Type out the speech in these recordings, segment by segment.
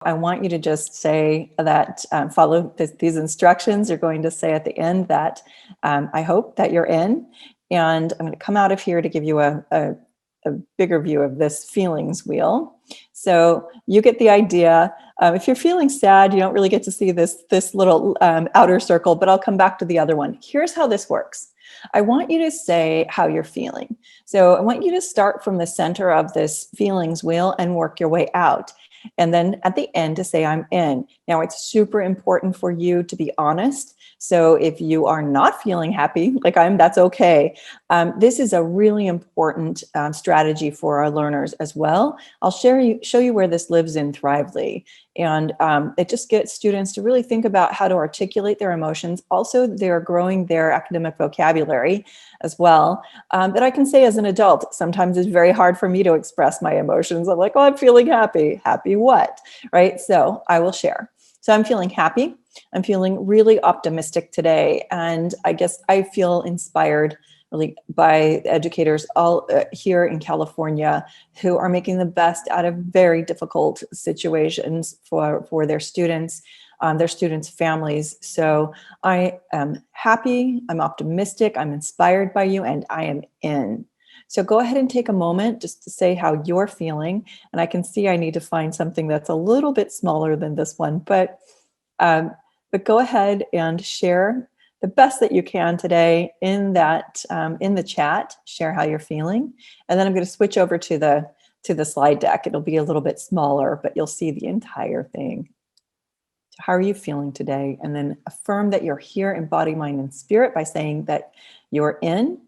I want you to just say that, follow these instructions. You're going to say at the end that I hope that you're in. And I'm going to come out of here to give you a bigger view of this feelings wheel. So you get the idea. If you're feeling sad, you don't really get to see this little outer circle, but I'll come back to the other one. Here's how this works. I want you to say how you're feeling. So I want you to start from the center of this feelings wheel and work your way out. And then at the end to say, I'm in. Now, it's super important for you to be honest. So if you are not feeling happy, like that's okay. This is a really important strategy for our learners as well. I'll show you where this lives in Thrively. And it just gets students to really think about how to articulate their emotions. Also, they're growing their academic vocabulary as well. That I can say as an adult, sometimes it's very hard for me to express my emotions. I'm like, oh, I'm feeling happy. Happy what? Right? So I will share. So I'm feeling happy. I'm feeling really optimistic today. And I guess I feel inspired really by educators all here in California who are making the best out of very difficult situations for their students' families. So I am happy, I'm optimistic, I'm inspired by you, and I am in. So go ahead and take a moment just to say how you're feeling. And I can see I need to find something that's a little bit smaller than this one, but go ahead and share the best that you can today in the chat. Share how you're feeling, and then I'm going to switch over to the slide deck. It'll be a little bit smaller, but you'll see the entire thing. How are you feeling today? And then affirm that you're here in body, mind, and spirit by saying that you're in.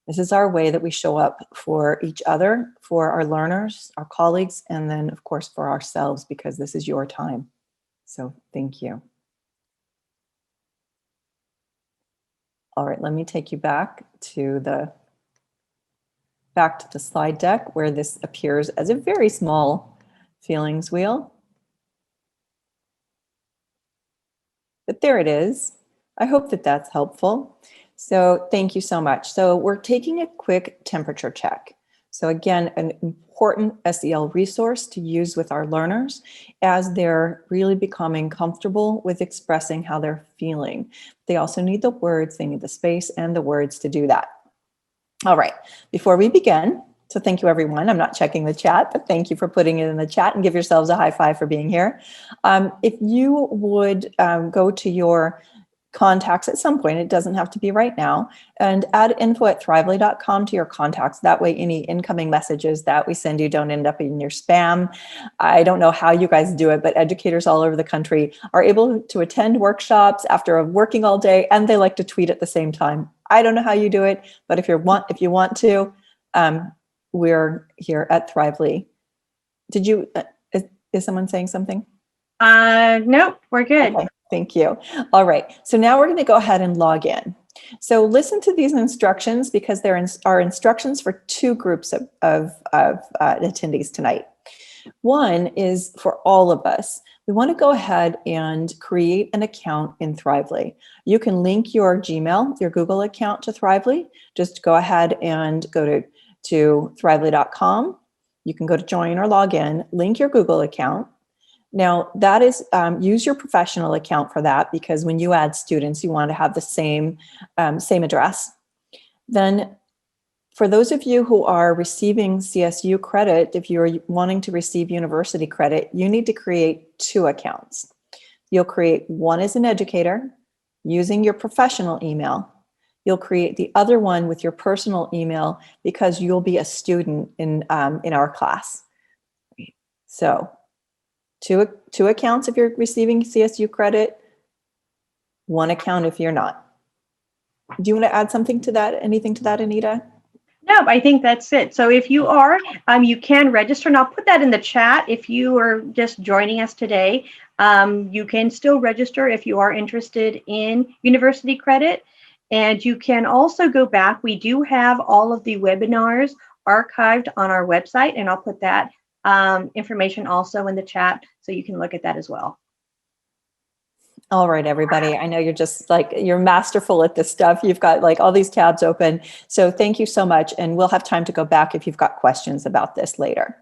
This is our way that we show up for each other, for our learners, our colleagues, and then, of course, for ourselves, because this is your time. So thank you. All right, let me take you back to the slide deck where this appears as a very small feelings wheel. But there it is. I hope that that's helpful. So thank you so much. So we're taking a quick temperature check. So again, an important SEL resource to use with our learners as they're really becoming comfortable with expressing how they're feeling. They also need the words, they need the space and the words to do that. All right, before we begin, so thank you everyone. I'm not checking the chat, but thank you for putting it in the chat and give yourselves a high five for being here. If you would go to your contacts at some point, it doesn't have to be right now, and add info@thrively.com to your contacts. That way any incoming messages that we send you don't end up in your spam. I don't know how you guys do it, but educators all over the country are able to attend workshops after working all day, and they like to tweet at the same time. I don't know how you do it, but if you want to, we're here at Thrively. Did you, is someone saying something? Nope, we're good. Okay. Thank you. All right. So now we're going to go ahead and log in. So listen to these instructions because there are instructions for two groups of attendees tonight. One is for all of us. We want to go ahead and create an account in Thrively. You can link your Gmail, your Google account to Thrively. Just go ahead and go to thrively.com. You can go to join or log in, link your Google account. Now that is, use your professional account for that, because when you add students, you want to have the same address. Then for those of you who are receiving CSU credit, if you're wanting to receive university credit, you need to create two accounts. You'll create one as an educator using your professional email. You'll create the other one with your personal email because you'll be a student in our class. So two accounts if you're receiving CSU credit, one account if you're not. Do you want to add something to that? Anything to that, Anita? No, I think that's it. So if you are, you can register, and I'll put that in the chat. If you are just joining us today, you can still register if you are interested in university credit. And you can also go back. We do have all of the webinars archived on our website, and I'll put that information also in the chat so you can look at that as well. All right, everybody. I know you're masterful at this stuff. You've got like all these tabs open. So thank you so much. And we'll have time to go back if you've got questions about this later.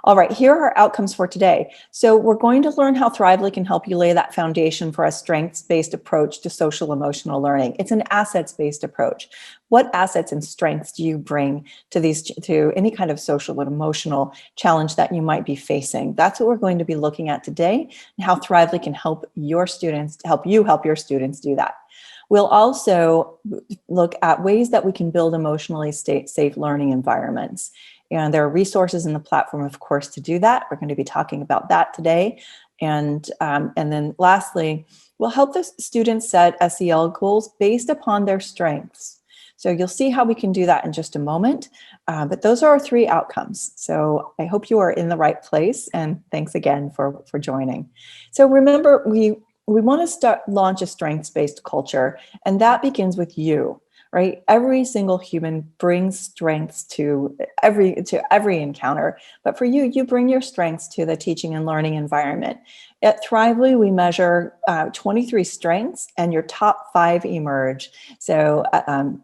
All right, here are our outcomes for today. So we're going to learn how Thrively can help you lay that foundation for a strengths-based approach to social emotional learning. It's an assets-based approach. What assets and strengths do you bring to any kind of social and emotional challenge that you might be facing? That's what we're going to be looking at today, and how Thrively can help your students, help your students do that. We'll also look at ways that we can build emotionally safe learning environments. And there are resources in the platform, of course, to do that. We're going to be talking about that today. And then lastly, we'll help the students set SEL goals based upon their strengths. So you'll see how we can do that in just a moment. But those are our 3 outcomes. So I hope you are in the right place. And thanks again for joining. So remember, we want to launch a strengths-based culture, and that begins with you. Right? Every single human brings strengths to every encounter. But for you, you bring your strengths to the teaching and learning environment. At Thrively, we measure 23 strengths, and your top 5 emerge. So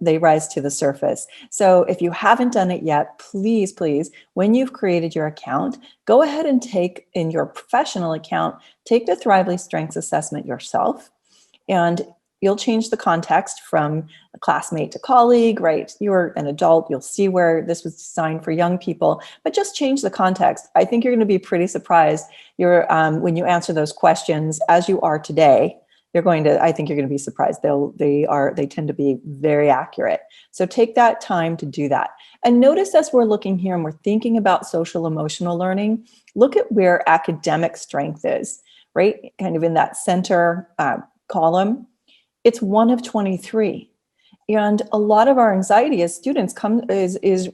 they rise to the surface. So if you haven't done it yet, please, when you've created your account, go ahead and take in your professional account, take the Thrively Strengths Assessment yourself. And you'll change the context from a classmate to colleague, right? You're an adult. You'll see where this was designed for young people, but just change the context. I think you're going to be pretty surprised. When you answer those questions as you are today, I think you're going to be surprised. They tend to be very accurate. So take that time to do that. And notice as we're looking here and we're thinking about social emotional learning, look at where academic strength is, right? Kind of in that center column. It's 1 of 23. And a lot of our anxiety as students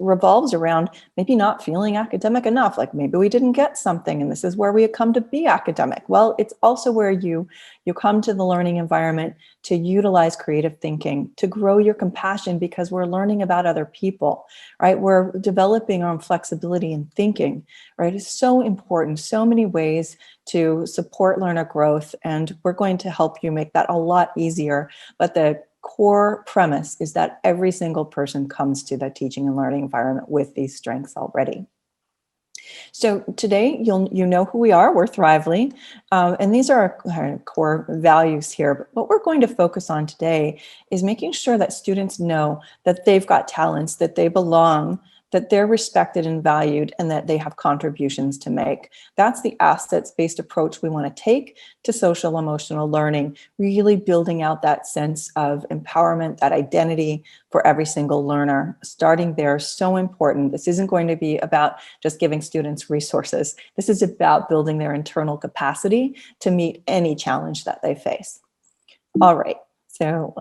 revolves around maybe not feeling academic enough, like maybe we didn't get something and this is where we have come to be academic. Well, it's also where you come to the learning environment to utilize creative thinking, to grow your compassion because we're learning about other people, right? We're developing our own flexibility in thinking, right? It's so important, so many ways to support learner growth, and we're going to help you make that a lot easier. But the core premise is that every single person comes to the teaching and learning environment with these strengths already. So today, you know who we are. We're Thrively, and these are our core values here. But what we're going to focus on today is making sure that students know that they've got talents, that they belong, that they're respected and valued, and that they have contributions to make. That's the assets-based approach we want to take to social emotional learning, really building out that sense of empowerment, that identity for every single learner. Starting there is so important. This isn't going to be about just giving students resources. This is about building their internal capacity to meet any challenge that they face. All right, so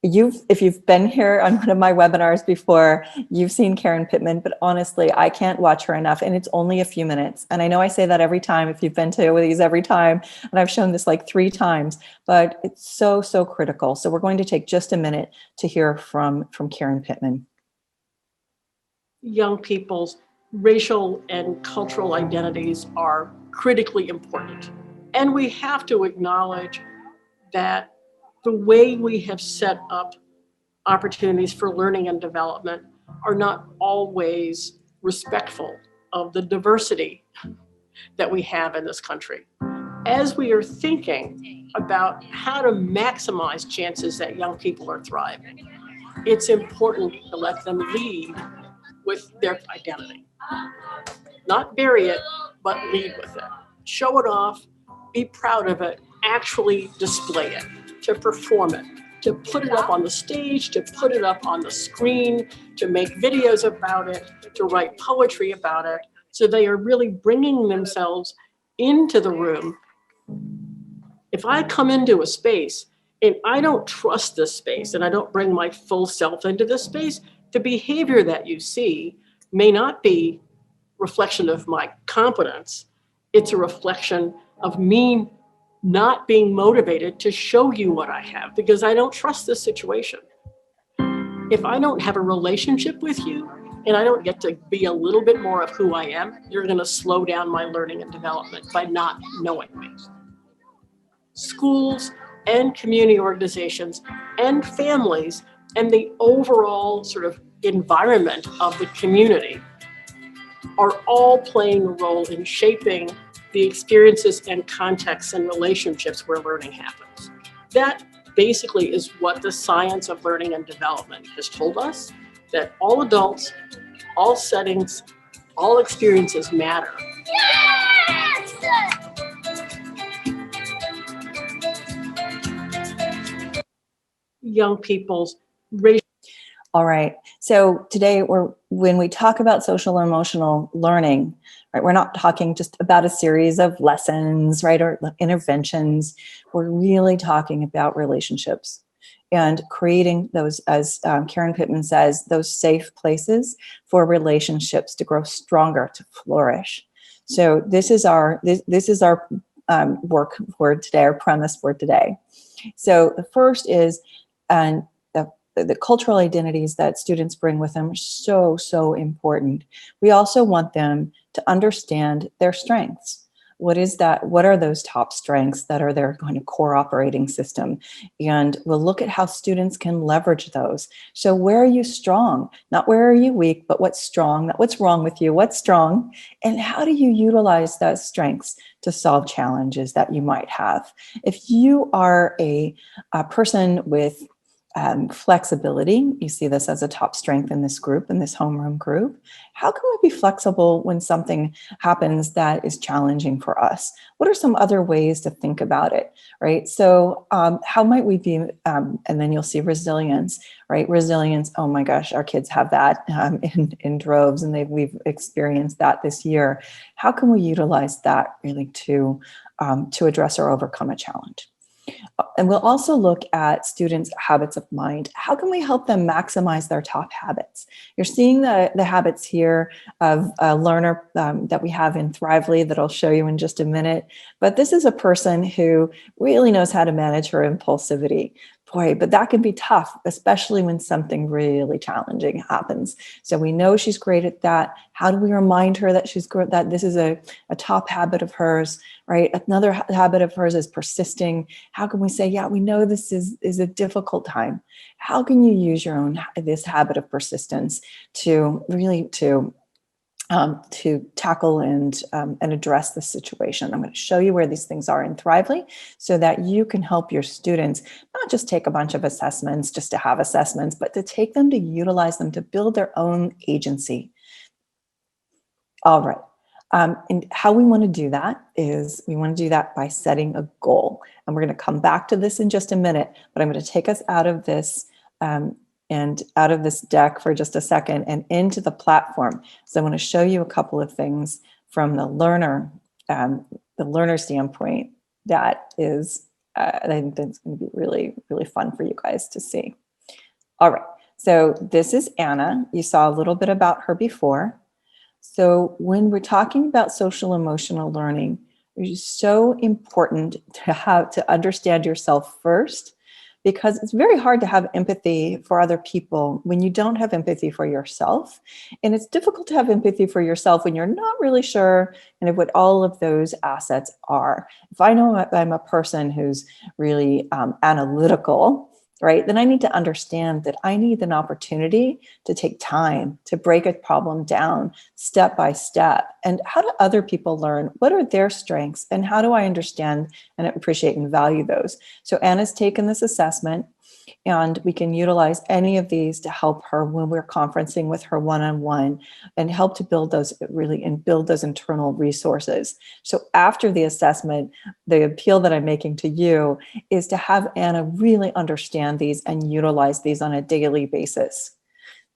if you've been here on one of my webinars before, you've seen Karen Pittman, but honestly, I can't watch her enough, and it's only a few minutes. And I know I say that every time, if you've been to these every time, and I've shown this like 3 times, but it's so, so critical. So we're going to take just a minute to hear from Karen Pittman. Young people's racial and cultural identities are critically important. And we have to acknowledge that the way we have set up opportunities for learning and development are not always respectful of the diversity that we have in this country. As we are thinking about how to maximize chances that young people are thriving, it's important to let them lead with their identity. Not bury it, but lead with it. Show it off, be proud of it, actually display it, to perform it, to put it up on the stage, to put it up on the screen, to make videos about it, to write poetry about it. So they are really bringing themselves into the room. If I come into a space and I don't trust this space and I don't bring my full self into this space, the behavior that you see may not be reflection of my competence. It's a reflection of me not being motivated to show you what I have because I don't trust this situation. If I don't have a relationship with you and I don't get to be a little bit more of who I am, you're going to slow down my learning and development by not knowing me. Schools and community organizations and families and the overall sort of environment of the community are all playing a role in shaping the experiences and contexts and relationships where learning happens. That basically is what the science of learning and development has told us, that all adults, all settings, all experiences matter. Yes! Young people's racial. All right. So today when we talk about social and emotional learning, right, we're not talking just about a series of lessons, right, or interventions. We're really talking about relationships and creating those, as Karen Pittman says, those safe places for relationships to grow stronger, to flourish. So this is our work for today, our premise for today. So the first is, and the cultural identities that students bring with them are so, so important. We also want them to understand their strengths. What is that? What are those top strengths that are their kind of core operating system? And we'll look at how students can leverage those. So where are you strong? Not where are you weak, but what's strong, not what's wrong with you, what's strong, and how do you utilize those strengths to solve challenges that you might have? If you are a person with flexibility, you see this as a top strength in this group, in this homeroom group. How can we be flexible when something happens that is challenging for us? What are some other ways to think about it, right? So how might we be, and then you'll see resilience, right? Resilience, oh my gosh, our kids have that in droves, and we've experienced that this year. How can we utilize that really to address or overcome a challenge? And we'll also look at students' habits of mind. How can we help them maximize their top habits? You're seeing the habits here of a learner that we have in Thrively that I'll show you in just a minute. But this is a person who really knows how to manage her impulsivity. Boy, but that can be tough, especially when something really challenging happens. So we know she's great at that. How do we remind her that that this is a top habit of hers, right? Another habit of hers is persisting. How can we say, yeah, we know this is a difficult time. How can you use this habit of persistence to really to tackle and address the situation? I'm going to show you where these things are in Thrively so that you can help your students not just take a bunch of assessments just to have assessments, but to take them, to utilize them, to build their own agency. All right. And how we want to do that is we want to do that by setting a goal. And we're going to come back to this in just a minute, but I'm going to take us out of this and out of this deck for just a second and into the platform. So I want to show you a couple of things from the learner standpoint that is, I think that's going to be really, really fun for you guys to see. All right, so this is Anna. You saw a little bit about her before. So when we're talking about social emotional learning, it's so important to understand yourself first, because it's very hard to have empathy for other people when you don't have empathy for yourself. And it's difficult to have empathy for yourself when you're not really sure kind of what all of those assets are. If I know I'm a person who's really analytical, right, then I need to understand that I need an opportunity to take time to break a problem down step by step. And how do other people learn? What are their strengths? And how do I understand and appreciate and value those? So Anna's taken this assessment, and we can utilize any of these to help her when we're conferencing with her one-on-one and help to build those internal resources. So after the assessment, the appeal that I'm making to you is to have Anna really understand these and utilize these on a daily basis.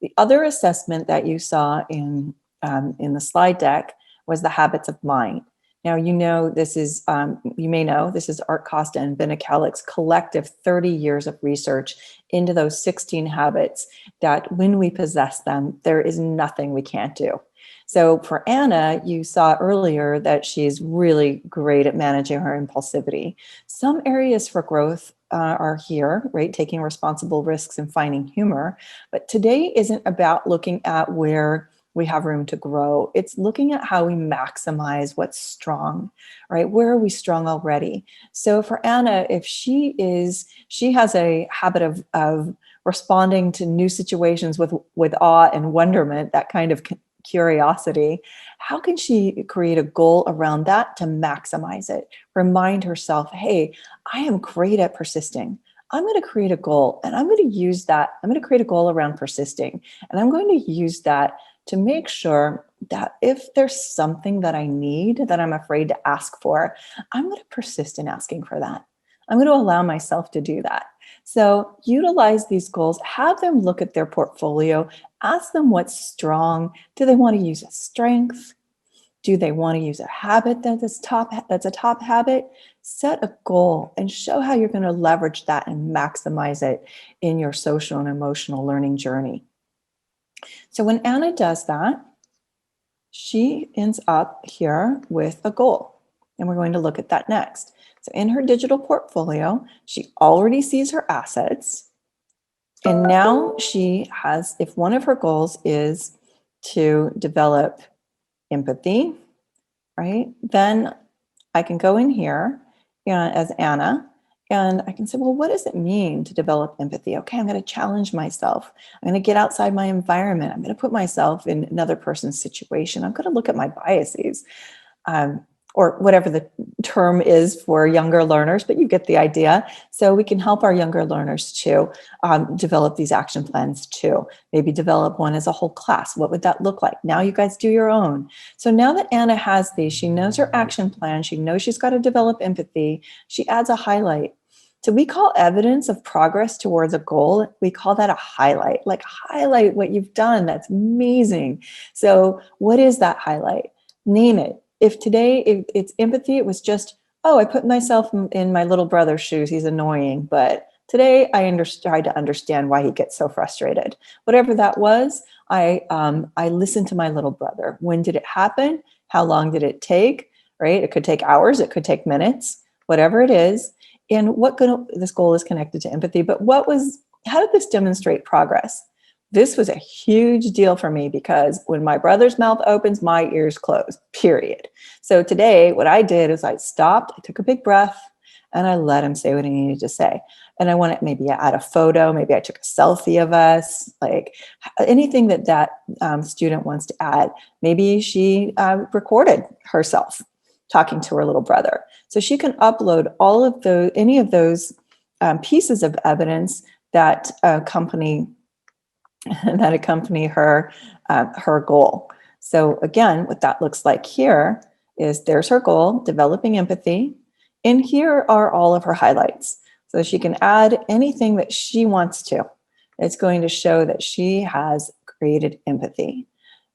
The other assessment that you saw in the slide deck was the habits of mind. Now, you know, this is, you may know, this is Art Costa and Ben Acallic's collective 30 years of research into those 16 habits that when we possess them, there is nothing we can't do. So for Anna, you saw earlier that she's really great at managing her impulsivity. Some areas for growth are here, right? Taking responsible risks and finding humor. But today isn't about looking at where we have room to grow. It's looking at how we maximize what's strong, right? Where are we strong already? So for Anna, if she has a habit of responding to new situations with awe and wonderment, that kind of curiosity, how can she create a goal around that to maximize it? Remind herself, hey, I am great at persisting. I'm going to create a goal and I'm going to use that. I'm going to create a goal around persisting. And I'm going to use that to make sure that if there's something that I need that I'm afraid to ask for, I'm going to persist in asking for that. I'm going to allow myself to do that. So utilize these goals, have them look at their portfolio, ask them what's strong. Do they want to use a strength? Do they want to use a habit that's a top habit? Set a goal and show how you're going to leverage that and maximize it in your social and emotional learning journey. So when Anna does that, she ends up here with a goal. And we're going to look at that next. So in her digital portfolio, she already sees her assets. And now she has, if one of her goals is to develop empathy, right? Then I can go in here as Anna, and I can say, well, what does it mean to develop empathy? Okay, I'm going to challenge myself. I'm going to get outside my environment. I'm going to put myself in another person's situation. I'm going to look at my biases, or whatever the term is for younger learners, but you get the idea. So we can help our younger learners to develop these action plans too. Maybe develop one as a whole class. What would that look like? Now you guys do your own. So now that Anna has these, she knows her action plan. She knows she's got to develop empathy. She adds a highlight. So we call evidence of progress towards a goal, we call that a highlight. Like, highlight what you've done. That's amazing. So what is that highlight? Name it. If today it's empathy, it was just, oh, I put myself in my little brother's shoes. He's annoying. But today I tried to understand why he gets so frustrated. Whatever that was, I listened to my little brother. When did it happen? How long did it take? Right? It could take hours. It could take minutes, whatever it is. And this goal is connected to empathy. But how did this demonstrate progress? This was a huge deal for me because when my brother's mouth opens, my ears close, period. So today, what I did is I stopped, I took a big breath, and I let him say what he needed to say. And I wanted maybe add a photo, maybe I took a selfie of us, like anything that student wants to add. Maybe she recorded herself talking to her little brother. So she can upload any of those pieces of evidence that accompany her goal. So again, what that looks like here is there's her goal, developing empathy. And here are all of her highlights. So she can add anything that she wants to. It's going to show that she has created empathy.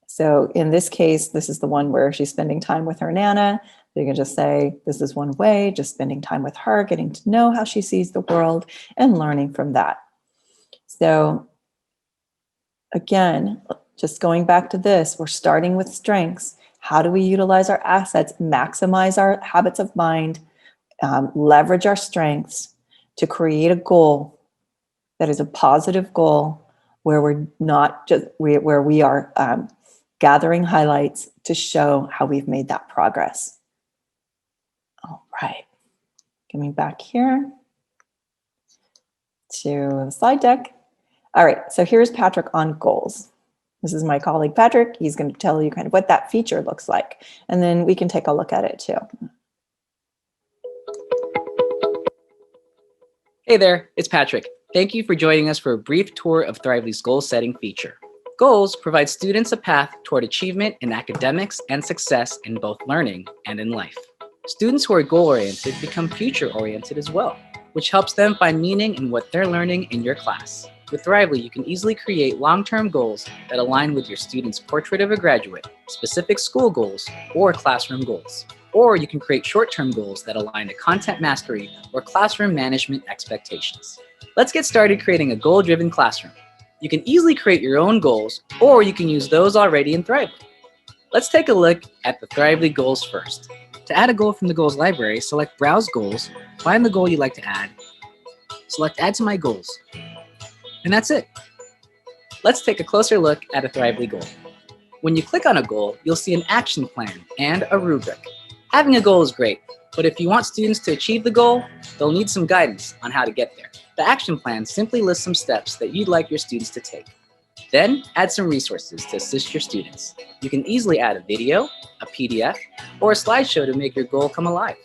So in this case, this is the one where she's spending time with her Nana. So you can just say, this is one way, just spending time with her, getting to know how she sees the world and learning from that. So again, just going back to this, we're starting with strengths. How do we utilize our assets, maximize our habits of mind, leverage our strengths to create a goal that is a positive goal where we're not just where we are gathering highlights to show how we've made that progress. All right, coming back here to the slide deck. All right, so here's Patrick on goals. This is my colleague, Patrick. He's going to tell you kind of what that feature looks like. And then we can take a look at it too. Hey there, it's Patrick. Thank you for joining us for a brief tour of Thrively's goal setting feature. Goals provide students a path toward achievement in academics and success in both learning and in life. Students who are goal-oriented become future-oriented as well, which helps them find meaning in what they're learning in your class. With Thrively, you can easily create long-term goals that align with your student's portrait of a graduate, specific school goals, or classroom goals. Or you can create short-term goals that align to content mastery or classroom management expectations. Let's get started creating a goal-driven classroom. You can easily create your own goals, or you can use those already in Thrively. Let's take a look at the Thrively goals first. To add a goal from the goals library, select Browse Goals, find the goal you'd like to add, select Add to My Goals, and that's it. Let's take a closer look at a Thrively goal. When you click on a goal, you'll see an action plan and a rubric. Having a goal is great, but if you want students to achieve the goal, they'll need some guidance on how to get there. The action plan simply lists some steps that you'd like your students to take. Then add some resources to assist your students. You can easily add a video, a PDF, or a slideshow to make your goal come alive.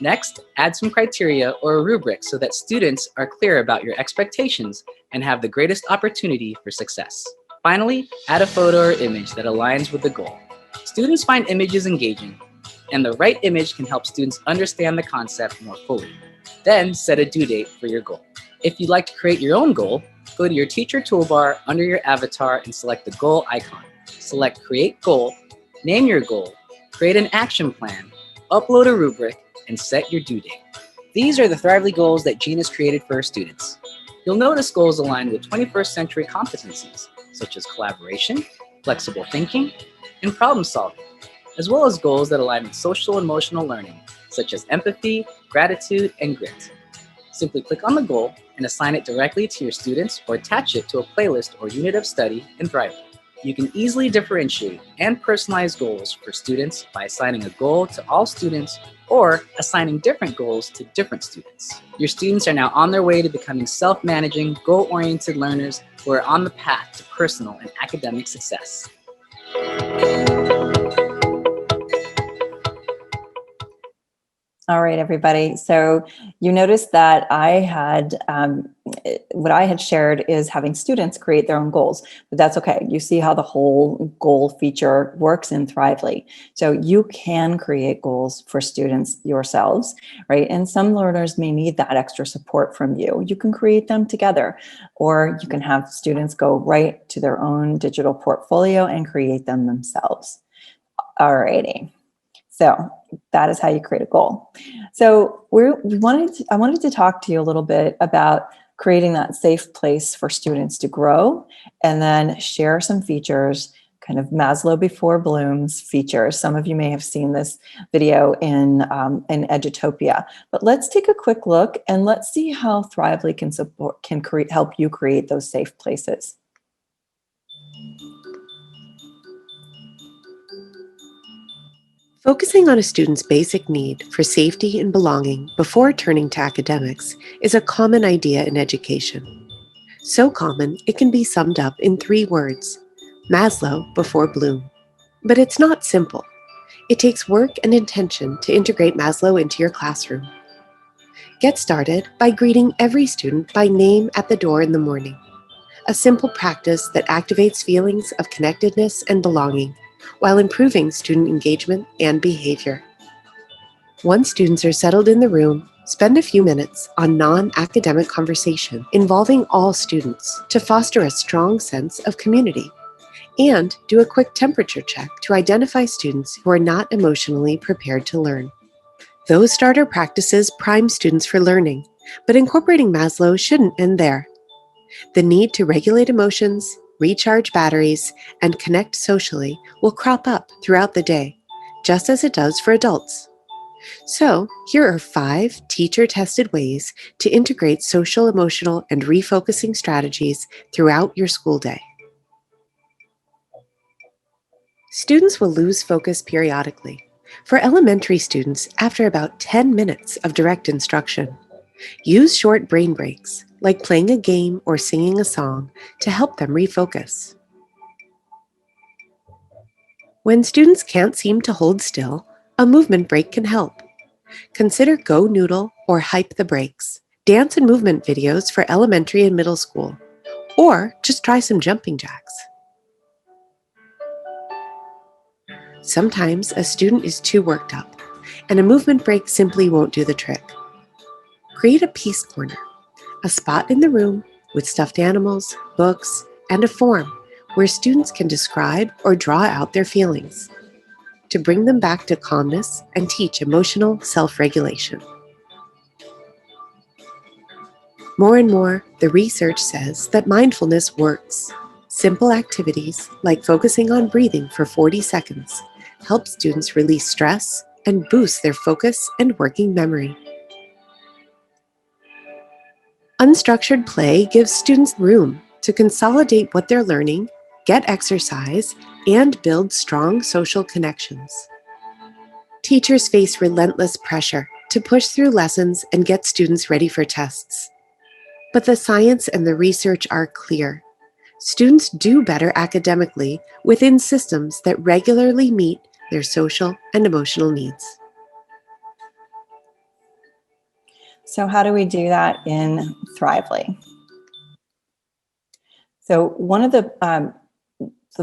Next, add some criteria or a rubric so that students are clear about your expectations and have the greatest opportunity for success. Finally, add a photo or image that aligns with the goal. Students find images engaging, and the right image can help students understand the concept more fully. Then set a due date for your goal. If you'd like to create your own goal, go to your teacher toolbar under your avatar and select the goal icon. Select Create Goal, name your goal, create an action plan, upload a rubric, and set your due date. These are the Thrively goals that Jean has created for her students. You'll notice goals aligned with 21st century competencies, such as collaboration, flexible thinking, and problem solving, as well as goals that align with social and emotional learning, such as empathy, gratitude, and grit. Simply click on the goal and assign it directly to your students or attach it to a playlist or unit of study in Thrively. You can easily differentiate and personalize goals for students by assigning a goal to all students or assigning different goals to different students. Your students are now on their way to becoming self-managing, goal-oriented learners who are on the path to personal and academic success. All right, everybody. So you noticed that I had, what I had shared is having students create their own goals, but that's okay. You see how the whole goal feature works in Thrively. So you can create goals for students yourselves, right? And some learners may need that extra support from you. You can create them together, or you can have students go right to their own digital portfolio and create them themselves. All righty. So that is how you create a goal. So I wanted to talk to you a little bit about creating that safe place for students to grow, and then share some features, kind of Maslow before Bloom's features. Some of you may have seen this video in Edutopia, but let's take a quick look and let's see how Thrively can help you create those safe places. Focusing on a student's basic need for safety and belonging before turning to academics is a common idea in education. So common, it can be summed up in 3 words: Maslow before Bloom. But it's not simple. It takes work and intention to integrate Maslow into your classroom. Get started by greeting every student by name at the door in the morning, a simple practice that activates feelings of connectedness and belonging, while improving student engagement and behavior. Once students are settled in the room, spend a few minutes on non-academic conversation involving all students to foster a strong sense of community. And do a quick temperature check to identify students who are not emotionally prepared to learn. Those starter practices prime students for learning, but incorporating Maslow shouldn't end there. The need to regulate emotions, recharge batteries, and connect socially will crop up throughout the day, just as it does for adults. So, here are 5 teacher-tested ways to integrate social, emotional, and refocusing strategies throughout your school day. Students will lose focus periodically. For elementary students, after about 10 minutes of direct instruction, use short brain breaks, like playing a game or singing a song, to help them refocus. When students can't seem to hold still, a movement break can help. Consider Go Noodle or Hype the Breaks, dance and movement videos for elementary and middle school, or just try some jumping jacks. Sometimes a student is too worked up, and a movement break simply won't do the trick. Create a peace corner, a spot in the room with stuffed animals, books, and a form where students can describe or draw out their feelings to bring them back to calmness and teach emotional self-regulation. More and more, the research says that mindfulness works. Simple activities like focusing on breathing for 40 seconds help students release stress and boost their focus and working memory. Unstructured play gives students room to consolidate what they're learning, get exercise, and build strong social connections. Teachers face relentless pressure to push through lessons and get students ready for tests. But the science and the research are clear. Students do better academically within systems that regularly meet their social and emotional needs. So how do we do that in Thrively? So one of the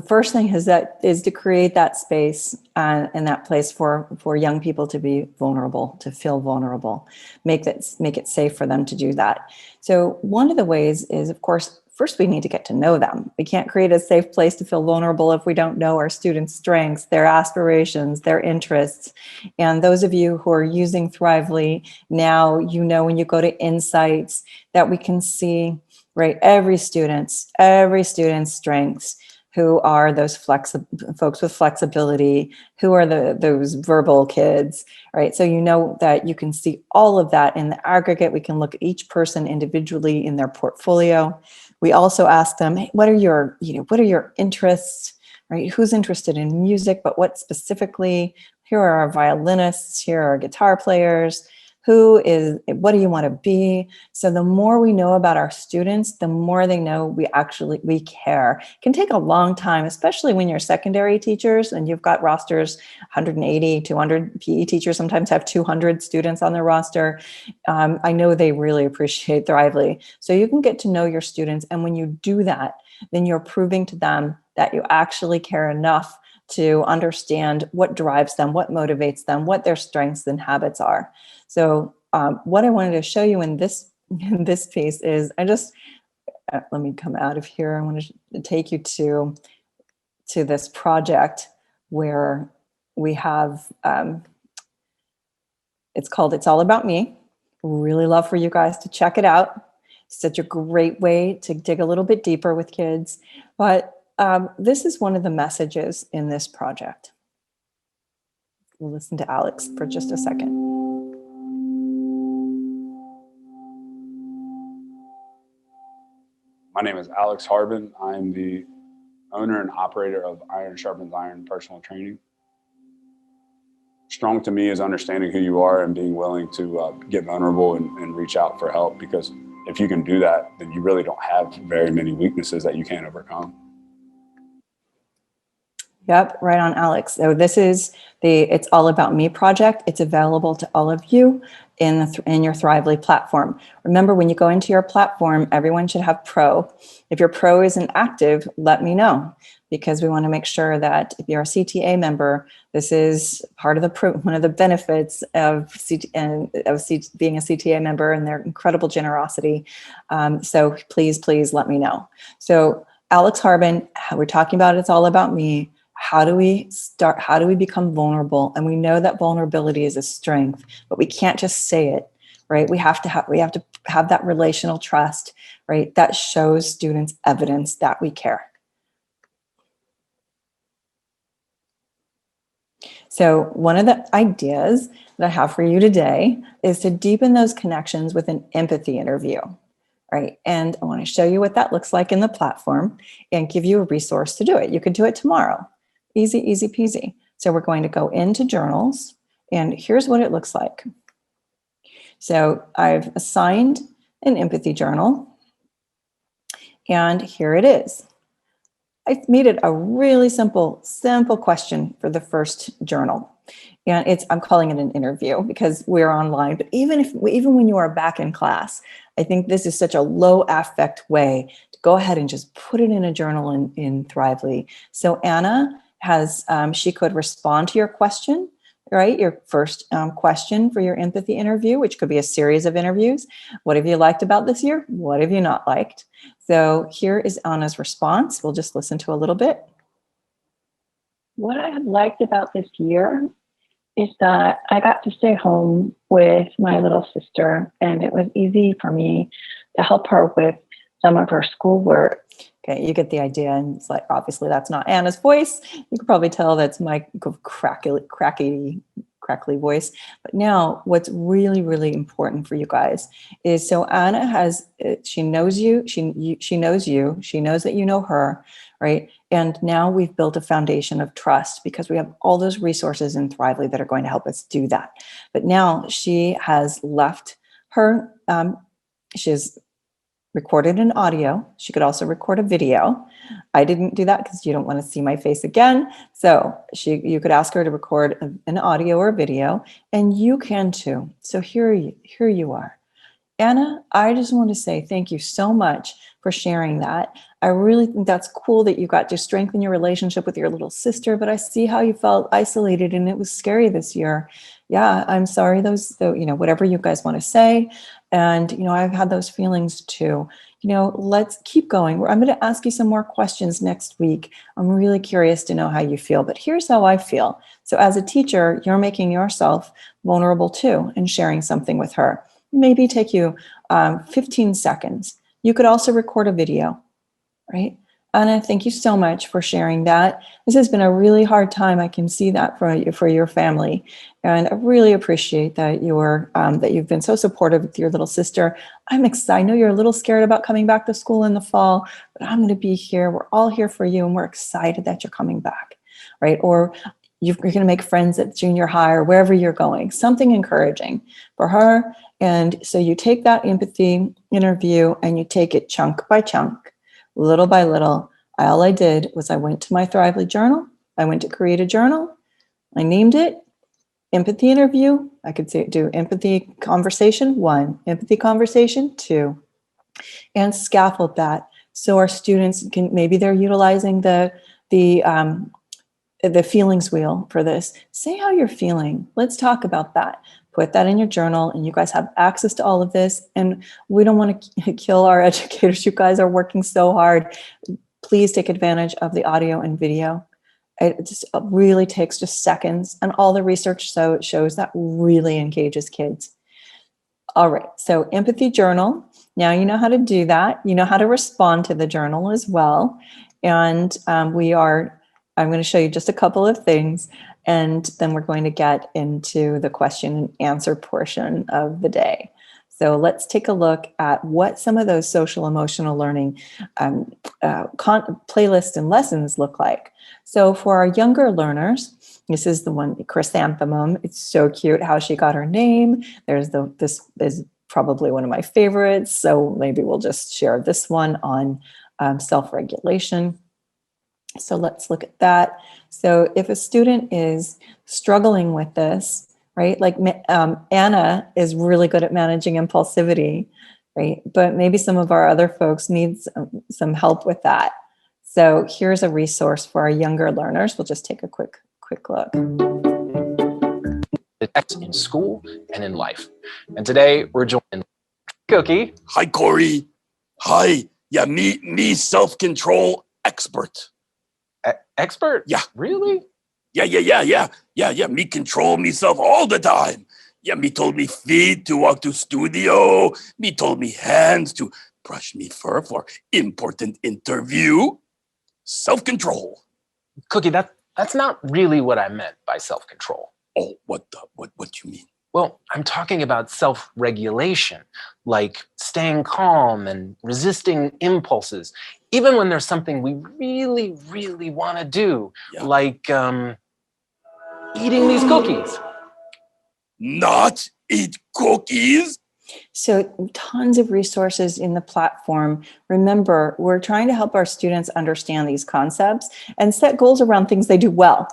first thing is to create that space and that place for young people to be vulnerable, to feel vulnerable, make it safe for them to do that. So one of the ways is, of course, first we need to get to know them. We can't create a safe place to feel vulnerable if we don't know our students' strengths, their aspirations, their interests. And those of you who are using Thrively now, you know, when you go to Insights, that we can see, right, every student's strengths. Who are those folks with flexibility? Who are those verbal kids, right? So you know that you can see all of that in the aggregate. We can look at each person individually in their portfolio. We also ask them, hey, what are your interests, right? Who's interested in music, but what specifically? Here are our violinists, here are our guitar players. What do you want to be? So the more we know about our students, the more they know we care. It can take a long time, especially when you're secondary teachers and you've got rosters, 180, 200 PE teachers sometimes have 200 students on their roster. I know they really appreciate Thrively. So you can get to know your students. And when you do that, then you're proving to them that you actually care enough to understand what drives them, what motivates them, what their strengths and habits are. So what I wanted to show you in this piece is let me come out of here. I want to take you to this project where we have, it's called It's All About Me. Really love for you guys to check it out. Such a great way to dig a little bit deeper with kids. But this is one of the messages in this project. We'll listen to Alex for just a second. My name is Alex Harbin. I'm the owner and operator of Iron Sharpens Iron Personal Training. Strong to me is understanding who you are and being willing to get vulnerable and reach out for help, because if you can do that, then you really don't have very many weaknesses that you can't overcome. Yep, right on, Alex. So this is the It's All About Me project. It's available to all of you in your Thrively platform. Remember, when you go into your platform, everyone should have Pro. If your Pro isn't active, let me know, because we want to make sure that if you're a CTA member, this is part of one of the benefits of being a CTA member and their incredible generosity. So please let me know. So Alex Harbin, we're talking about It's All About Me. How do we start? How do we become vulnerable? And we know that vulnerability is a strength, but we can't just say it, right? We have to have that relational trust, right? That shows students evidence that we care. So one of the ideas that I have for you today is to deepen those connections with an empathy interview. Right. And I want to show you what that looks like in the platform and give you a resource to do it. You could do it tomorrow. Easy, easy peasy. So we're going to go into journals, and here's what it looks like. So I've assigned an empathy journal, and here it is. I made it a really simple question for the first journal. And I'm calling it an interview because we're online, but even when you are back in class, I think this is such a low affect way to go ahead and just put it in a journal in Thrively. So Anna she could respond to your question, right? Your first question for your empathy interview, which could be a series of interviews. What have you liked about this year? What have you not liked? So here is Anna's response. We'll just listen to a little bit. What I have liked about this year is that I got to stay home with my little sister, and it was easy for me to help her with some of her schoolwork. Okay, you get the idea. And it's like, obviously that's not Anna's voice. You can probably tell that's my crackly voice. But now what's really, really important for you guys is, so Anna she knows you, she knows you, she knows that you know her, right? And now we've built a foundation of trust because we have all those resources in Thrively that are going to help us do that. But now she has left her, she's recorded an audio. She could also record a video. I didn't do that because you don't want to see my face again. So you could ask her to record an audio or a video, and you can too. So here you are. Anna, I just want to say thank you so much for sharing that. I really think that's cool that you got to strengthen your relationship with your little sister, but I see how you felt isolated and it was scary this year. Yeah, I'm sorry, whatever you guys want to say. And, I've had those feelings too. Let's keep going. I'm going to ask you some more questions next week. I'm really curious to know how you feel, but here's how I feel. So as a teacher, you're making yourself vulnerable too and sharing something with her. Maybe take you 15 seconds. You could also record a video, right? Anna, thank you so much for sharing that. This has been a really hard time. I can see that for your family. And I really appreciate that that you've been so supportive with your little sister. I'm excited. I know you're a little scared about coming back to school in the fall, but I'm going to be here. We're all here for you, and we're excited that you're coming back, right? Or you're going to make friends at junior high or wherever you're going, something encouraging for her. And so you take that empathy interview and you take it chunk by chunk, little by little. All I did was I went to my Thrively journal. I went to create a journal. I named it empathy interview. I could do empathy conversation 1, empathy conversation 2, and scaffold that. So our students can, maybe they're utilizing the feelings wheel for this. Say how you're feeling. Let's talk about that. Put that in your journal, and you guys have access to all of this. And we don't want to kill our educators. You guys are working so hard. Please take advantage of the audio and video. It just really takes just seconds. And all the research shows that really engages kids. All right, so empathy journal. Now you know how to do that. You know how to respond to the journal as well. And I'm going to show you just a couple of things, and then we're going to get into the question and answer portion of the day. So let's take a look at what some of those social emotional learning playlists and lessons look like. So for our younger learners, this is the one, Chrysanthemum. It's so cute how she got her name. This is probably one of my favorites. So maybe we'll just share this one on self-regulation. So let's look at that. So if a student is struggling with this, right, like Anna is really good at managing impulsivity, right? But maybe some of our other folks need some help with that. So here's a resource for our younger learners. We'll just take a quick look. In school and in life. And today we're joined Cookie. Hi, Corey. Hi. Yeah, me self-control expert. Expert? Yeah. Really? Yeah. Me control myself all the time. Yeah, me told me feet to walk to studio. Me told me hands to brush me fur for important interview. Self-control. Cookie, that's not really what I meant by self-control. Oh, what you mean? Well, I'm talking about self-regulation, like staying calm and resisting impulses, even when there's something we really, really want to do, like eating these cookies. Not eat cookies? So tons of resources in the platform. Remember, we're trying to help our students understand these concepts and set goals around things they do well.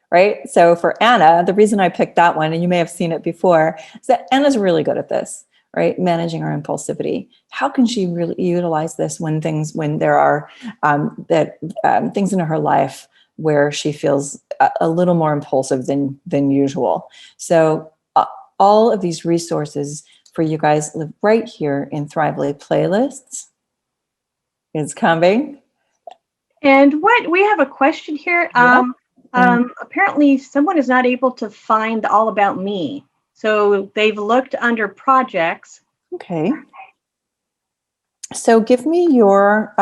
Right? So for Anna, the reason I picked that one, and you may have seen it before, is that Anna's really good at this, right? Managing her impulsivity. How can she really utilize this when there are things in her life where she feels a little more impulsive than usual? So all of these resources for you guys live right here in Thrively playlists. It's coming. And we have a question here. Yeah. Apparently someone is not able to find the All About Me. So they've looked under projects. Okay. So give me your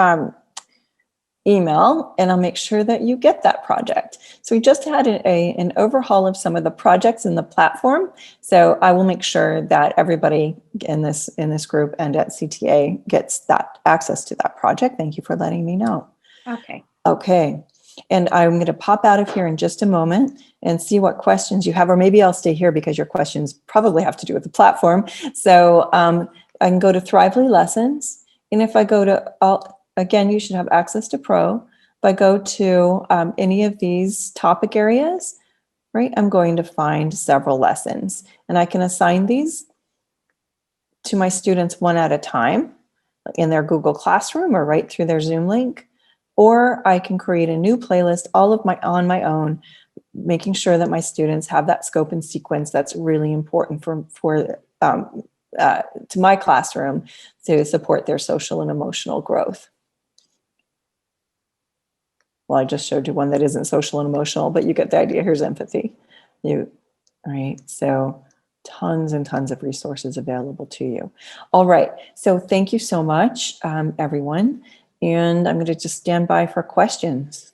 email and I'll make sure that you get that project. So we just had an overhaul of some of the projects in the platform. So I will make sure that everybody in this group and at CTA gets that access to that project. Thank you for letting me know. Okay. And I'm going to pop out of here in just a moment and see what questions you have, or maybe I'll stay here because your questions probably have to do with the platform. So I can go to Thrively Lessons, And if I go to, again, you should have access to Pro. If I go to any of these topic areas, right, I'm going to find several lessons. And I can assign these to my students one at a time in their Google Classroom or right through their Zoom link. Or I can create a new playlist on my own, making sure that my students have that scope and sequence that's really important to my classroom to support their social and emotional growth. Well, I just showed you one that isn't social and emotional, but you get the idea. Here's empathy. Right? So tons and tons of resources available to you. All right. So thank you so much, everyone. And I'm going to just stand by for questions.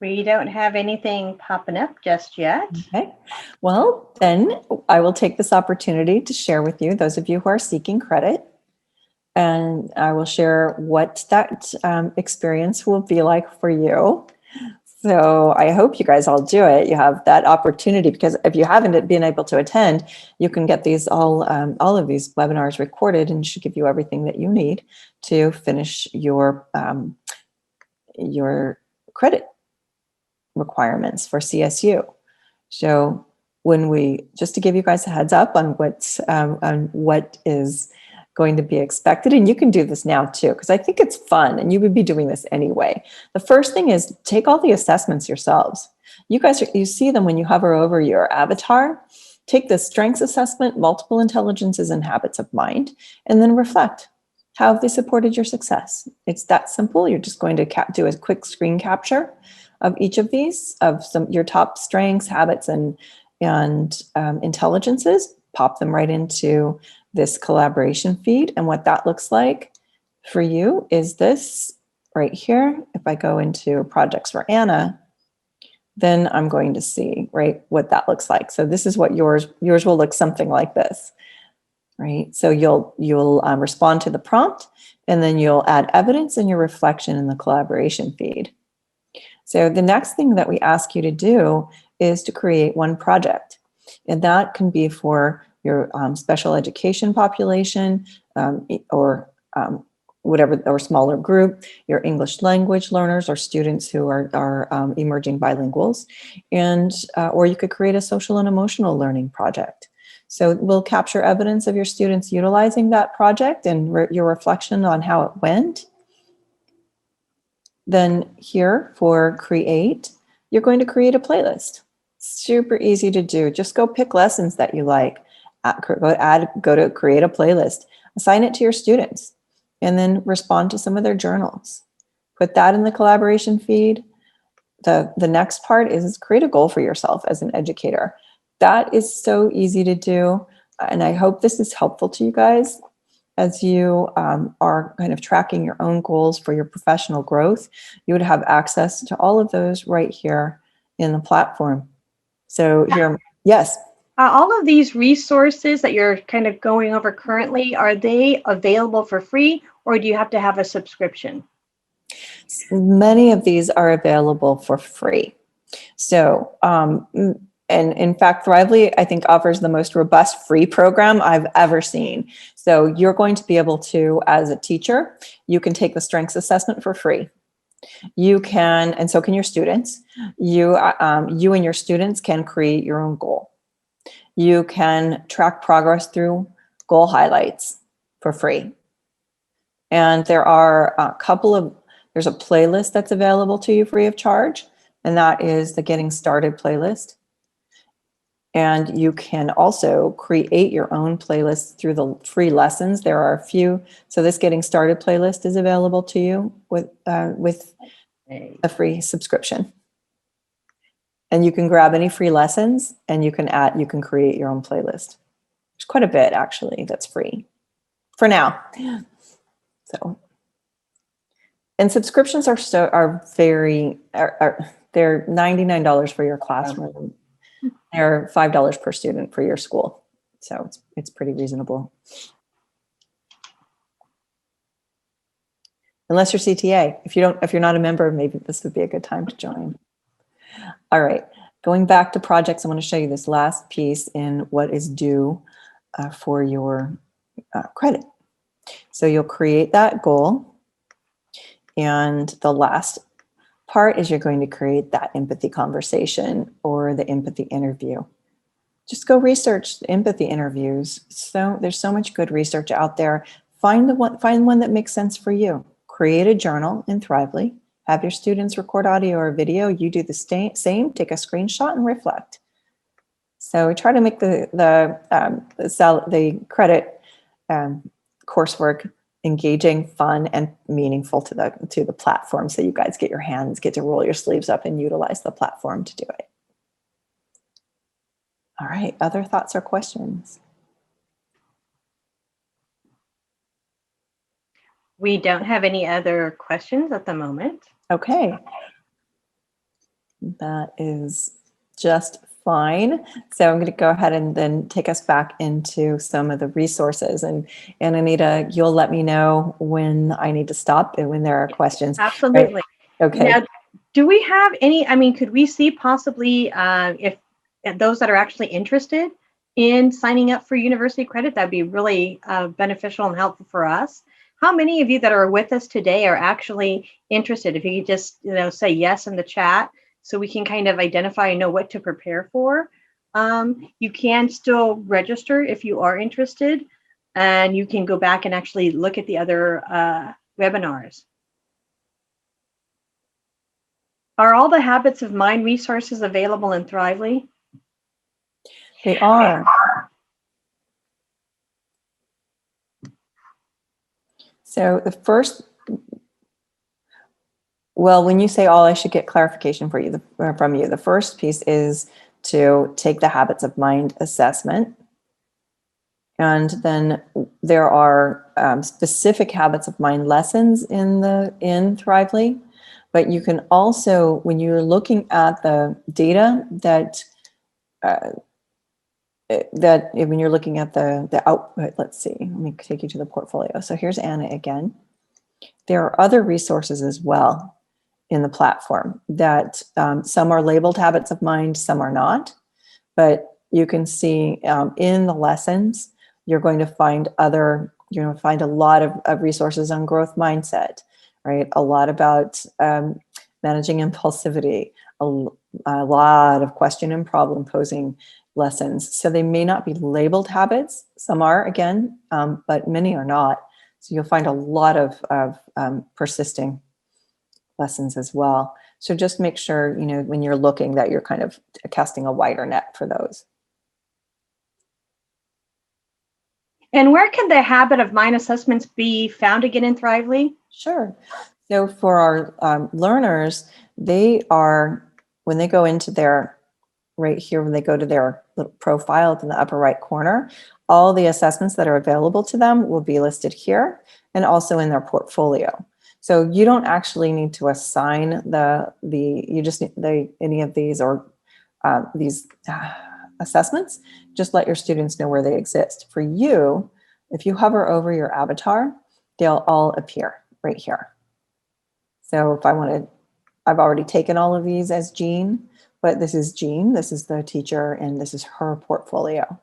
We don't have anything popping up just yet. Okay. Well, then I will take this opportunity to share with you, those of you who are seeking credit, and I will share what that experience will be like for you. So I hope you guys all do it. You have that opportunity, because if you haven't been able to attend, you can get these all of these webinars recorded, and should give you everything that you need to finish your credit requirements for CSU. So just to give you guys a heads up on what is going to be expected, and you can do this now too, because I think it's fun and you would be doing this anyway. The first thing is take all the assessments yourselves. You see them when you hover over your avatar. Take the strengths assessment, multiple intelligences and habits of mind, and then reflect. How have they supported your success? It's that simple. You're just going to do a quick screen capture of each of these, of your top strengths, habits, and intelligences. Pop them right into this collaboration feed. And what that looks like for you is this right here. If I go into projects for Anna, then I'm going to see, right, what that looks like. So this is what yours will look something like this, right? So you'll respond to the prompt, and then you'll add evidence and your reflection in the collaboration feed. So the next thing that we ask you to do is to create one project. And that can be for your special education population or whatever, or smaller group, your English language learners or students who are emerging bilinguals, and or you could create a social and emotional learning project. So we'll capture evidence of your students utilizing that project and your reflection on how it went. Then here for create, you're going to create a playlist. Super easy to do. Just go pick lessons that you like. Go to create a playlist. Assign it to your students, and then respond to some of their journals. Put that in the collaboration feed. The next part is create a goal for yourself as an educator. That is so easy to do, and I hope this is helpful to you guys as you are kind of tracking your own goals for your professional growth. You would have access to all of those right here in the platform. So here, yes. All of these resources that you're kind of going over currently, are they available for free, or do you have to have a subscription? Many of these are available for free. So, and in fact, Thrively, I think, offers the most robust free program I've ever seen. So you're going to be able to, as a teacher, you can take the strengths assessment for free. You can, and so can your students. You and your students can create your own goal. You can track progress through goal highlights for free. And there are there's a playlist that's available to you free of charge, and that is the Getting Started playlist. And you can also create your own playlist through the free lessons. There are a few. So this Getting Started playlist is available to you with a free subscription. And you can grab any free lessons, and you can create your own playlist. There's quite a bit actually that's free for now. So, and subscriptions are they're $99 for your classroom. They're $5 per student for your school. So it's pretty reasonable. Unless you're CTA. If you're not a member, maybe this would be a good time to join. All right. Going back to projects, I want to show you this last piece in what is due for your credit. So you'll create that goal, and the last part is you're going to create that empathy conversation or the empathy interview. Just go research empathy interviews. So there's so much good research out there. Find one that makes sense for you. Create a journal in Thrively. Have your students record audio or video. You do the same. Take a screenshot and reflect. So we try to make the credit coursework engaging, fun, and meaningful to the platform, so you guys get to roll your sleeves up and utilize the platform to do it. All right, other thoughts or questions? We don't have any other questions at the moment. Okay. That is just fine. So I'm going to go ahead and then take us back into some of the resources. And Anita, you'll let me know when I need to stop and when there are questions. Absolutely. Right? Okay. Now, do we have any, could we see possibly if those that are actually interested in signing up for university credit, that'd be really beneficial and helpful for us. How many of you that are with us today are actually interested? If you could just, say yes in the chat, so we can kind of identify and know what to prepare for. You can still register if you are interested, and you can go back and actually look at the other webinars. Are all the Habits of Mind resources available in Thrively? They are. So the first, well, when you say all, I should get clarification from you. The first piece is to take the Habits of Mind assessment. And then there are specific Habits of Mind lessons in Thrively. But you can also, when you're looking at the data that when you're looking at the output, let's see, let me take you to the portfolio. So here's Anna again. There are other resources as well in the platform that some are labeled Habits of Mind, some are not. But you can see in the lessons, you're going to find a lot of resources on growth mindset, right? A lot about managing impulsivity, a lot of question and problem posing lessons. So they may not be labeled habits. Some are, again, but many are not. So you'll find a lot of persisting lessons as well. So just make sure, when you're looking, that you're kind of casting a wider net for those. And where can the Habit of Mind assessments be found again in Thrively? Sure. So for our learners, they are, when they go into their, right here, when they go to their little profile in the upper right corner, all the assessments that are available to them will be listed here and also in their portfolio. So you don't actually need to assign you just need any of these or these assessments. Just let your students know where they exist. For you, if you hover over your avatar, they'll all appear right here. So if I've already taken all of these as Jean, but this is Jean, this is the teacher, and this is her portfolio.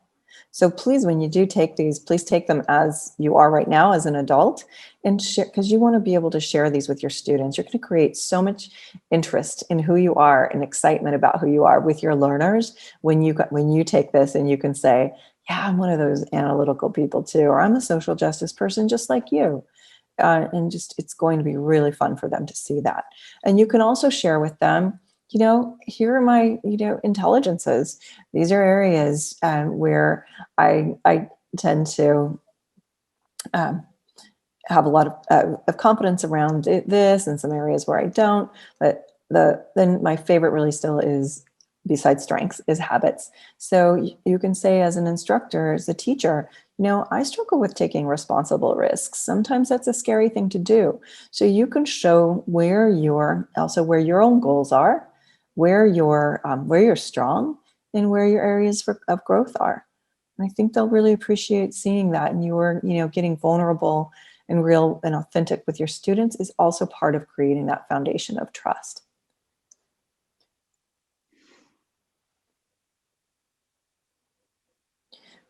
So please, when you do take these, please take them as you are right now as an adult and share, because you want to be able to share these with your students. You're going to create so much interest in who you are and excitement about who you are with your learners when you take this and you can say, yeah, I'm one of those analytical people too, or I'm a social justice person just like you. And it's going to be really fun for them to see that. And you can also share with them, here are my, intelligences. These are areas where I tend to have a lot of confidence around this, and some areas where I don't. But then my favorite really still is, besides strengths, is habits. So you can say, as an instructor, as a teacher, I struggle with taking responsible risks. Sometimes that's a scary thing to do. So you can show where your own goals are, where you're strong, and where your areas of growth are. And I think they'll really appreciate seeing that. And you're, getting vulnerable and real and authentic with your students is also part of creating that foundation of trust.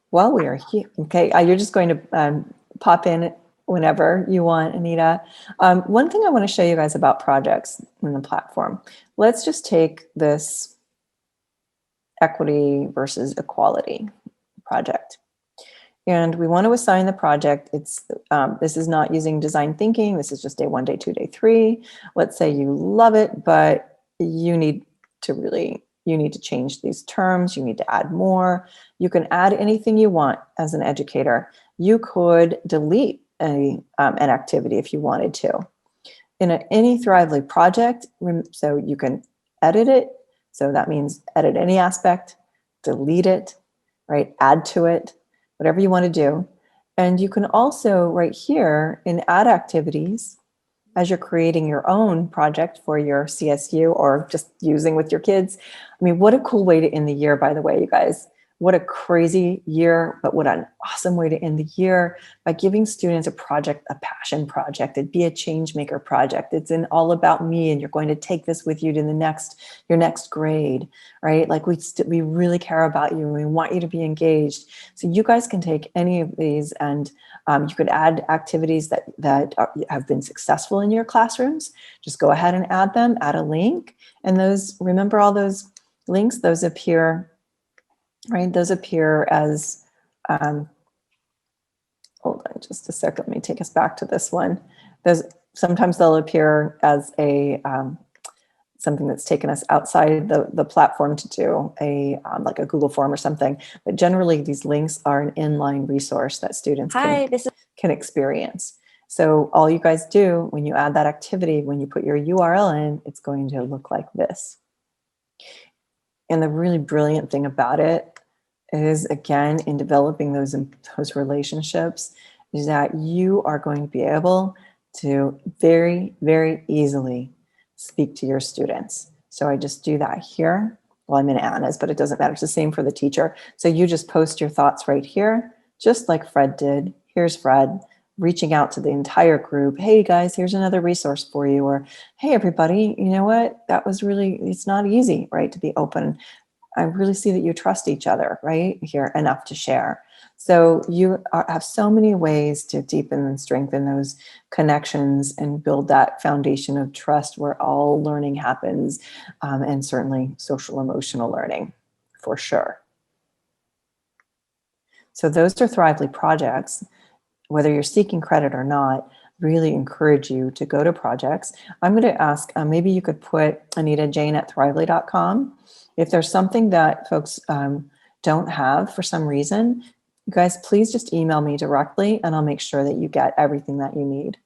while we are here, okay, you're just going to pop in whenever you want, Anita. One thing I want to show you guys about projects in the platform. Let's just take this equity versus equality project. And we want to assign the project. This is not using design thinking. This is just day 1, day 2, day 3. Let's say you love it, but you need to change these terms. You need to add more. You can add anything you want as an educator. You could delete an activity if you wanted to. In any Thrively project, so you can edit it. So that means edit any aspect, delete it, right? Add to it, whatever you want to do. And you can also right here in add activities, as you're creating your own project for your CSU or just using with your kids. I mean, what a cool way to end the year, by the way, you guys. What a crazy year, but what an awesome way to end the year by giving students a project, a passion project. It'd be a change maker project. It's in all about me, and you're going to take this with you to your next grade, right? Like we really care about you and we want you to be engaged. So you guys can take any of these and you could add activities that have been successful in your classrooms. Just go ahead and add them, add a link. And remember all those links, those appear, right? Those appear as, hold on just a second, let me take us back to this one. Sometimes they'll appear as something that's taken us outside the platform to do like a Google form or something. But generally these links are an inline resource that students can experience. So all you guys do when you add that activity, when you put your URL in, it's going to look like this. And the really brilliant thing about it is, again, in developing those relationships, is that you are going to be able to very, very easily speak to your students. So I just do that here. Well, I'm in Anna's, but it doesn't matter. It's the same for the teacher. So you just post your thoughts right here, just like Fred did. Here's Fred reaching out to the entire group. Hey guys, here's another resource for you. Or, hey everybody, you know what? It's not easy, right? To be open. I really see that you trust each other, right? Here enough to share. So you have so many ways to deepen and strengthen those connections and build that foundation of trust where all learning happens, and certainly social emotional learning for sure. So those are Thrively projects. Whether you're seeking credit or not, really encourage you to go to projects. I'm going to ask, maybe you could put Anita Jane at Thrively.com. If there's something that folks don't have for some reason, you guys, please just email me directly and I'll make sure that you get everything that you need.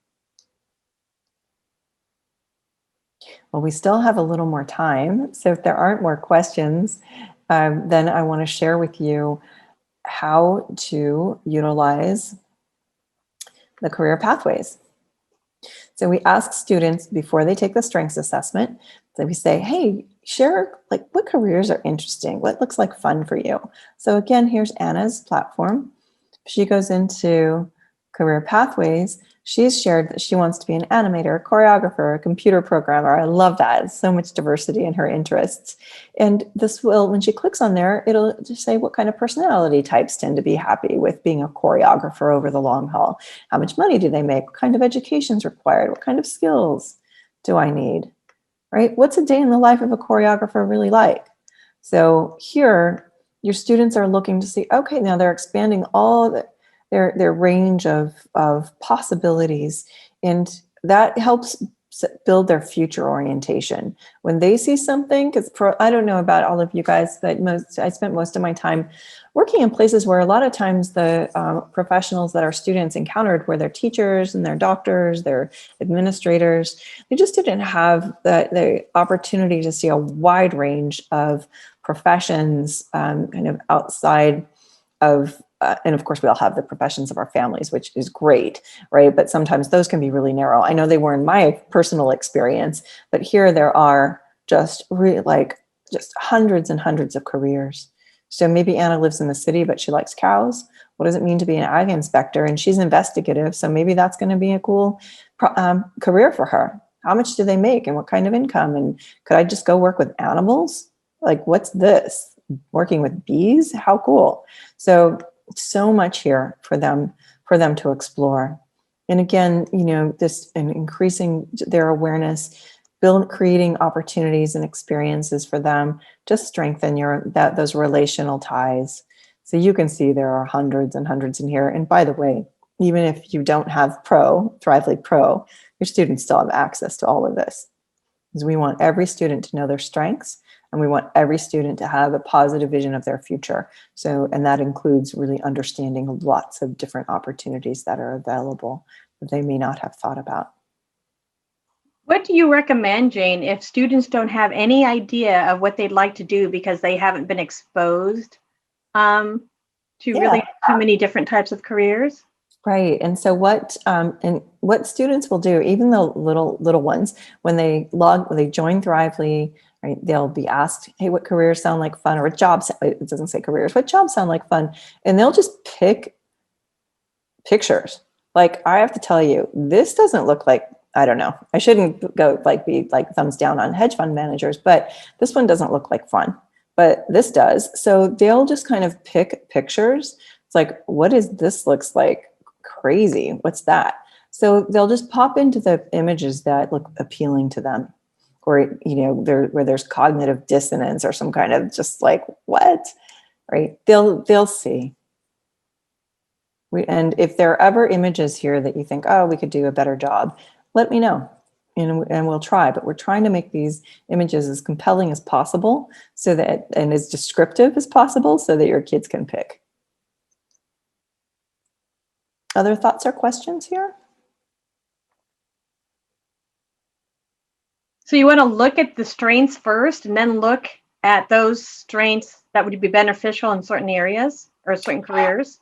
Well, we still have a little more time. So if there aren't more questions, then I want to share with you how to utilize the career pathways. So we ask students before they take the strengths assessment, so we say, hey, share like what careers are interesting, what looks like fun for you. So again, here's Anna's platform. She goes into career pathways. She's shared that she wants to be an animator, a choreographer, a computer programmer. I love that. It's so much diversity in her interests. And this will, when she clicks on there, it'll just say what kind of personality types tend to be happy with being a choreographer over the long haul. How much money do they make? What kind of education is required? What kind of skills do I need? Right? What's a day in the life of a choreographer really like? So here, your students are looking to see, okay, now they're expanding all their range of possibilities, and that helps build their future orientation. When they see something, because I don't know about all of you guys, but I spent most of my time working in places where a lot of times the professionals that our students encountered were their teachers and their doctors, their administrators. They just didn't have the opportunity to see a wide range of professions kind of outside of, and of course we all have the professions of our families, which is great, right? But sometimes those can be really narrow. I know they were in my personal experience, but here there are just just hundreds and hundreds of careers. So maybe Anna lives in the city, but she likes cows. What does it mean to be an ag inspector? And she's investigative. So maybe that's going to be a cool career for her. How much do they make and what kind of income? And could I just go work with animals? Like, what's this? Working with bees? How cool. So so much here for them to explore. And again, this and increasing their awareness, creating opportunities and experiences for them to strengthen those relational ties. So you can see there are hundreds and hundreds in here. And by the way, even if you don't have Thrively Pro, your students still have access to all of this. Because we want every student to know their strengths, and we want every student to have a positive vision of their future. So, and that includes really understanding lots of different opportunities that are available that they may not have thought about. What do you recommend, Jane, if students don't have any idea of what they'd like to do because they haven't been exposed to really too many different types of careers? Right. And so what students will do, even the little ones, when they join Thrively, right, they'll be asked, hey, what careers sound like fun? Or it doesn't say careers, what jobs sound like fun? And they'll just pick pictures. Like, I have to tell you, this doesn't look like, I don't know, I shouldn't go be thumbs down on hedge fund managers, but this one doesn't look like fun, but this does. So they'll just kind of pick pictures. It's like, what is this looks like? Crazy. What's that? So they'll just pop into the images that look appealing to them, or where there's cognitive dissonance or some kind of just like, what, right? They'll see. And if there are ever images here that you think, oh, we could do a better job, let me know, and we'll try. But we're trying to make these images as compelling as possible, and as descriptive as possible, so that your kids can pick. Other thoughts or questions here? So you want to look at the strengths first, and then look at those strengths that would be beneficial in certain areas or certain careers?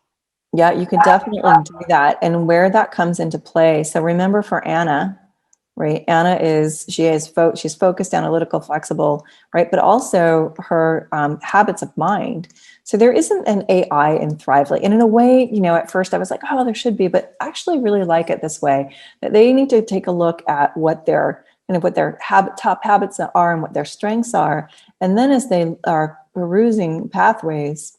Yeah, you can definitely do that, and where that comes into play. So remember, for Anna, right? Anna she's focused, analytical, flexible, right? But also her habits of mind. So there isn't an AI in Thrively. And in a way, at first I was like, oh, there should be, but I actually really like it this way, that they need to take a look at what their top habits are and what their strengths are. And then as they are perusing pathways,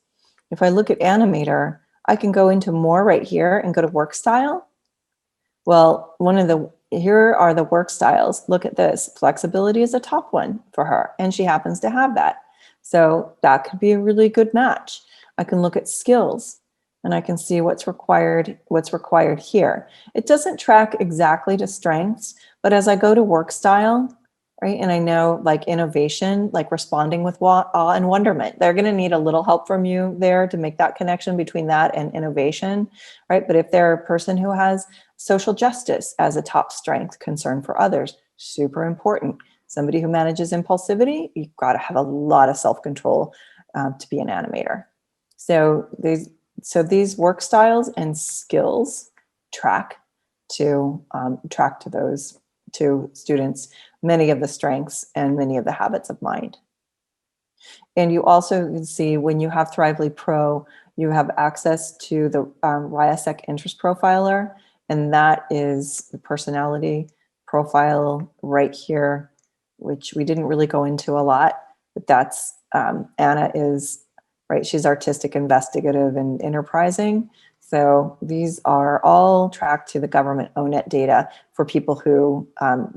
if I look at Animator, I can go into more right here and go to work style. Well, here are the work styles. Look at this. Flexibility is a top one for her, and she happens to have that. So that could be a really good match. I can look at skills, and I can see what's required here. It doesn't track exactly to strengths, but as I go to work style, right, and I know like innovation, like responding with awe and wonderment, they're going to need a little help from you there to make that connection between that and innovation, right? But if they're a person who has social justice as a top strength, concern for others, super important. Somebody who manages impulsivity, you've got to have a lot of self-control to be an animator. So these work styles and skills track to those to students, many of the strengths and many of the habits of mind. And you also can see when you have Thrively Pro, you have access to the RIASEC interest profiler, and that is the personality profile right here, which we didn't really go into a lot, but that's Anna is, right, she's artistic, investigative, and enterprising. So these are all tracked to the government ONET data for people who,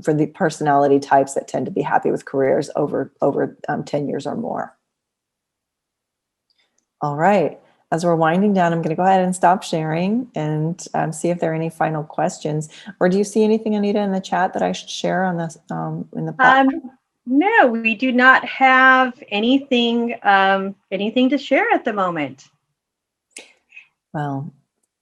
for the personality types that tend to be happy with careers over 10 years or more. All right, as we're winding down, I'm gonna go ahead and stop sharing and see if there are any final questions. Or do you see anything, Anita, in the chat that I should share on this, in the platform? No, we do not have anything to share at the moment. Well,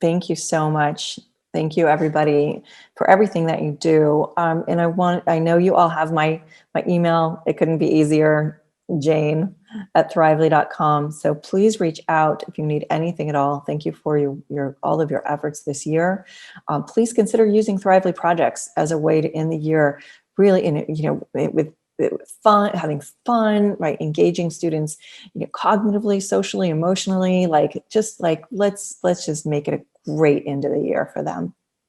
thank you so much. Thank you, everybody, for everything that you do. And I know you all have my email. It couldn't be easier, jane@thrively.com. So please reach out if you need anything at all. Thank you for all of your efforts this year. Please consider using Thrively projects as a way to end the year really with fun, having fun, right? Engaging students, cognitively, socially, emotionally, let's just make it a great end of the year for them.